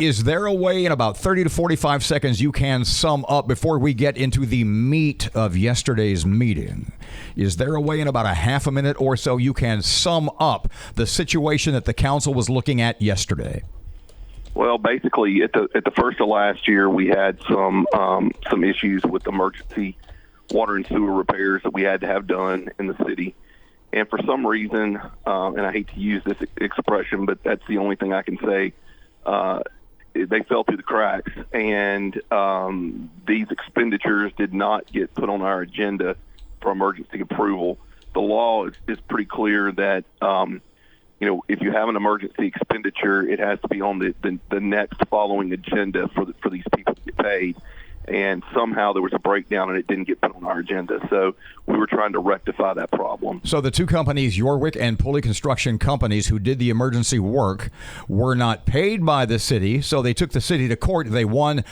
Is there a way in about 30 to 45 seconds you can sum up before we get into the meat of yesterday's meeting? Is there a way in about a half a minute or so you can sum up the situation that the council was looking at yesterday? Well, basically, at the first of last year, we had some issues with emergency water and sewer repairs that we had to have done in the city. And for some reason, and I hate to use this expression, but that's the only thing I can say, they fell through the cracks, and these expenditures did not get put on our agenda for emergency approval. The law is pretty clear that if you have an emergency expenditure, it has to be on the next following agenda for these people to get paid. And somehow there was a breakdown and it didn't get put on our agenda. So we were trying to rectify that problem. So the two companies, Yorwick and Pulley Construction Companies, who did the emergency work, were not paid by the city. So they took the city to court. They won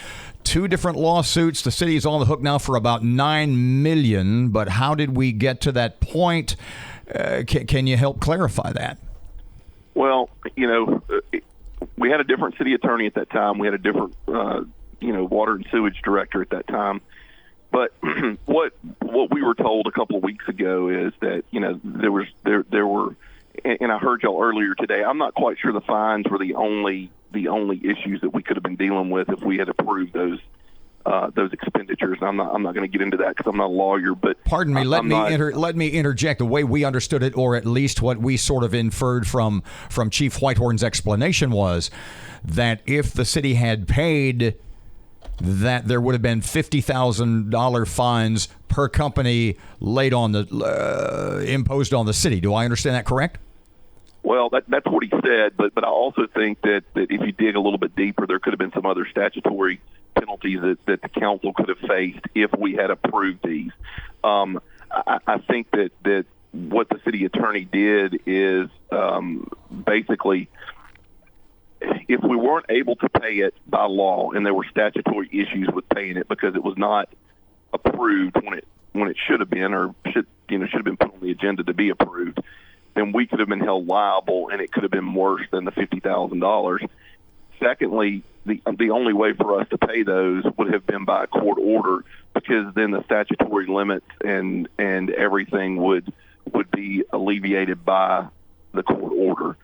2 different lawsuits. The city is on the hook now for about $9 million. But how did we get to that point? Can you help clarify that? Well, we had a different city attorney at that time. We had a different water and sewage director at that time. But what we were told a couple of weeks ago is that there were, and I heard y'all earlier today. I'm not quite sure the fines were the only issues that we could have been dealing with if we had approved those expenditures. And I'm not going to get into that because I'm not a lawyer. But pardon me, let me interject. The way we understood it, or at least what we sort of inferred from Chief Whitehorn's explanation, was that if the city had paid, that there would have been $50,000 fines per company laid on imposed on the city. Do I understand that correct? Well, that's what he said, but I also think that if you dig a little bit deeper, there could have been some other statutory penalties that the council could have faced if we had approved these. I think that what the city attorney did is basically, if we weren't able to pay it by law, and there were statutory issues with paying it because it was not approved when it should have been, or should have been put on the agenda to be approved, then we could have been held liable, and it could have been worse than the $50,000. Secondly, the only way for us to pay those would have been by a court order, because then the statutory limits and everything would be alleviated by the court order.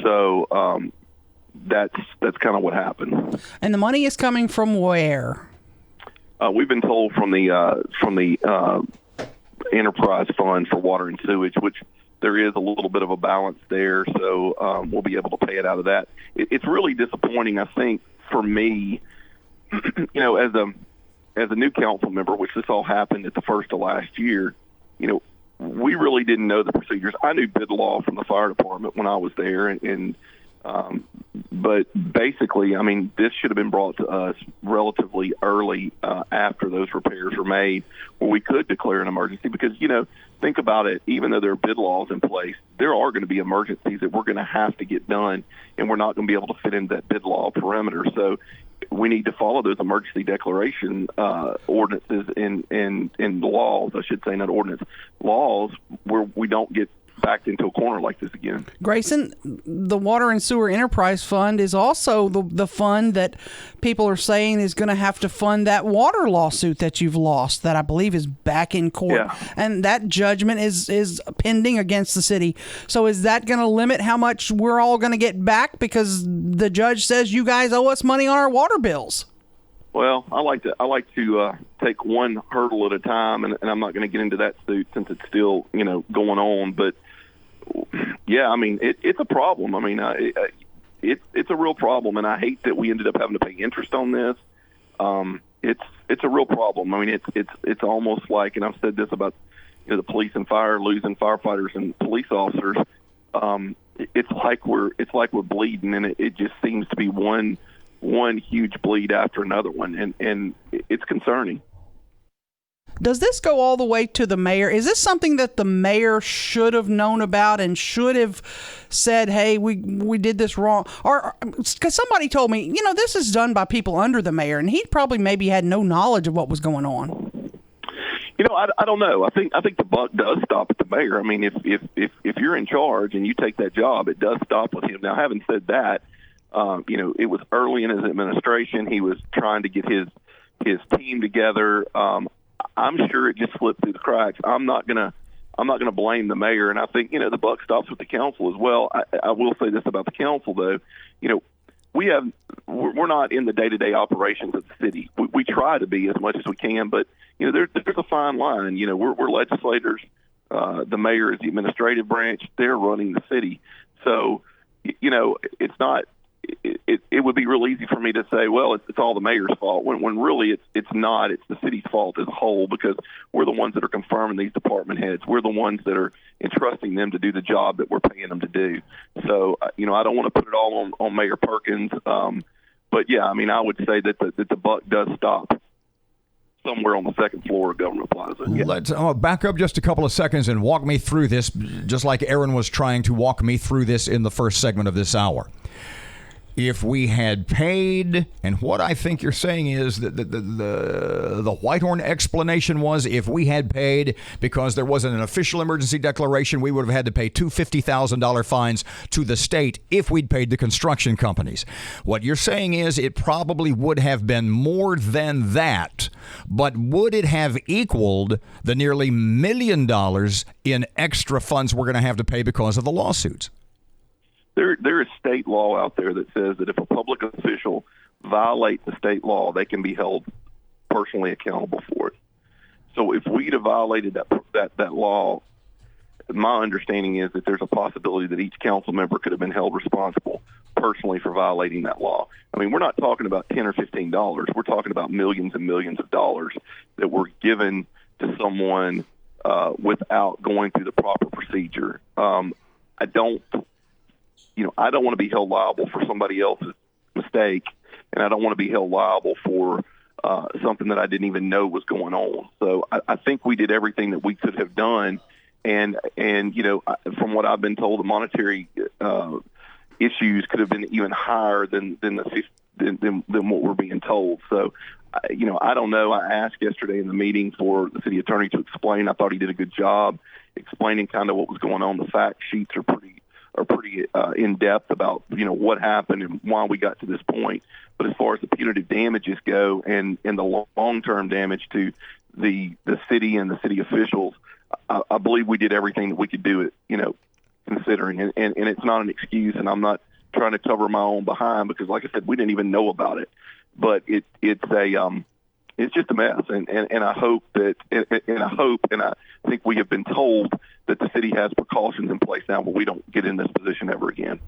So that's kind of what happened. And the money is coming from where? We've been told from the enterprise fund for water and sewage, which there is a little bit of a balance there, so we'll be able to pay it out of that. It's really disappointing, I think, for me, as a new council member, which this all happened at the first of last year. We really didn't know the procedures. I knew bid law from the fire department when I was there, but basically, I mean, this should have been brought to us relatively early after those repairs were made, where we could declare an emergency. Because, think about it, even though there are bid laws in place, there are going to be emergencies that we're going to have to get done, and we're not going to be able to fit into that bid law perimeter. So we need to follow those emergency declaration ordinances and laws, I should say, not ordinance, laws, where we don't get backed into a corner like this again. Grayson, the Water and Sewer Enterprise Fund is also the fund that people are saying is going to have to fund that water lawsuit that you've lost, that I believe is back in court. Yeah. And that judgment is pending against the city. So is that going to limit how much we're all going to get back because the judge says you guys owe us money on our water bills? Well, I like to take one hurdle at a time, and I'm not going to get into that suit since it's still going on. But yeah, I mean it's a problem. I mean it's a real problem, and I hate that we ended up having to pay interest on this. It's a real problem. I mean it's almost like, and I've said this about the police and fire losing firefighters and police officers. It's like we're bleeding, and it just seems to be one huge bleed after another one, and it's concerning. Does this go all the way to the mayor? Is this something that the mayor should have known about and should have said, hey, we did this wrong? Or because somebody told me, this is done by people under the mayor, and he probably maybe had no knowledge of what was going on. I don't know. I think the buck does stop at the mayor. I mean, if you're in charge and you take that job, it does stop with him. Now, having said that, It was early in his administration. He was trying to get his team together. I'm sure it just slipped through the cracks. I'm not gonna blame the mayor, and I think the buck stops with the council as well. I will say this about the council, though. We're not in the day-to-day operations of the city. We try to be as much as we can, but there's a fine line. We're legislators. The mayor is the administrative branch. They're running the city, so it's not. It would be real easy for me to say, well, it's all the mayor's fault, when really it's not. It's the city's fault as a whole, because we're the ones that are confirming these department heads. We're the ones that are entrusting them to do the job that we're paying them to do. So, I don't want to put it all on Mayor Perkins. But, yeah, I would say that the buck does stop somewhere on the second floor of Government Plaza. Yeah. Let's back up just a couple of seconds and walk me through this, just like Aaron was trying to walk me through this in the first segment of this hour. If we had paid, and what I think you're saying is that the Whitehorn explanation was, if we had paid because there wasn't an official emergency declaration, we would have had to pay two $50,000 fines to the state if we'd paid the construction companies. What you're saying is it probably would have been more than that, but would it have equaled the nearly $1 million in extra funds we're going to have to pay because of the lawsuits? There is state law out there that says that if a public official violates the state law, they can be held personally accountable for it. So if we'd have violated that law, my understanding is that there's a possibility that each council member could have been held responsible personally for violating that law. We're not talking about $10 or $15. We're talking about millions and millions of dollars that were given to someone without going through the proper procedure. I don't want to be held liable for somebody else's mistake, and I don't want to be held liable for something that I didn't even know was going on. So I think we did everything that we could have done, and from what I've been told, the monetary issues could have been even higher than what we're being told. So, I don't know. I asked yesterday in the meeting for the city attorney to explain. I thought he did a good job explaining kind of what was going on. The fact sheets are pretty in depth about what happened and why we got to this point. But as far as the punitive damages go, and the long-term damage to the city and the city officials, I believe we did everything that we could do it, considering, and it's not an excuse, and I'm not trying to cover my own behind, because like I said, we didn't even know about it. But it's just a mess, and I hope and I think we have been told that the city has precautions in place now, but we don't get in this position ever again.